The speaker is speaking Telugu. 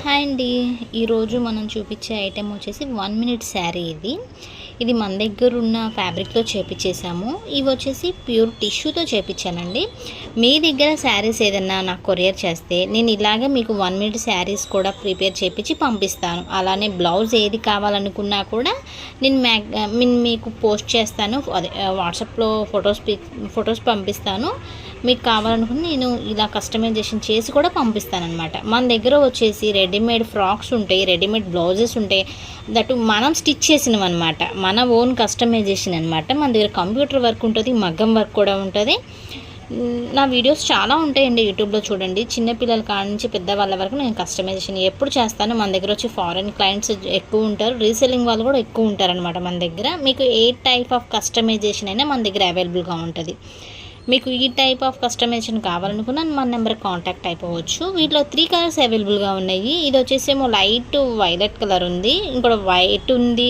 హాయ్ అండి. ఈరోజు మనం చూపించే ఐటెం వచ్చేసి 1 మినిట్ శారీ. ఇది మన దగ్గర ఉన్న ఫ్యాబ్రిక్తో చేపించేసాము. ఇవి వచ్చేసి ప్యూర్ టిష్యూతో చేపించానండి. మీ దగ్గర శారీస్ ఏదన్నా నాకు కొరియర్ చేస్తే నేను ఇలాగే మీకు 1 మినిట్ శారీస్ కూడా ప్రిపేర్ చేపించి పంపిస్తాను. అలానే బ్లౌజ్ ఏది కావాలనుకున్నా కూడా నేను మీకు పోస్ట్ చేస్తాను. అదే వాట్సాప్లో ఫొటోస్ పంపిస్తాను. మీకు కావాలనుకుని నేను ఇలా కస్టమైజేషన్ చేసి కూడా పంపిస్తానన్నమాట. మన దగ్గర వచ్చేసి రెడీమేడ్ ఫ్రాక్స్ ఉంటాయి, రెడీమేడ్ బ్లౌజెస్ ఉంటాయి. దట్ మనం స్టిచ్ చేసినవి అనమాట, మన ఓన్ కస్టమైజేషన్ అనమాట. మన దగ్గర కంప్యూటర్ వర్క్ ఉంటుంది, మగ్గం వర్క్ కూడా ఉంటుంది. నా వీడియోస్ చాలా ఉంటాయండి యూట్యూబ్లో, చూడండి. చిన్నపిల్లల కాడ నుంచి పెద్దవాళ్ళ వరకు నేను కస్టమైజేషన్ ఎప్పుడు చేస్తాను. మన దగ్గర వచ్చి ఫారెన్ క్లయింట్స్ ఎక్కువ ఉంటారు, రీసెల్లింగ్ వాళ్ళు కూడా ఎక్కువ ఉంటారనమాట మన దగ్గర. మీకు ఏ టైప్ ఆఫ్ కస్టమైజేషన్ అయినా మన దగ్గర అవైలబుల్గా ఉంటుంది. మీకు ఈ టైప్ ఆఫ్ కస్టమైజేషన్ కావాలనుకున్నా మన నెంబర్ కాంటాక్ట్ అయిపోవచ్చు. వీటిలో 3 కలర్స్ అవైలబుల్గా ఉన్నాయి. ఇది వచ్చేసేమో లైట్ వైలెట్ కలర్ ఉంది, ఇంకోటి వైట్ ఉంది,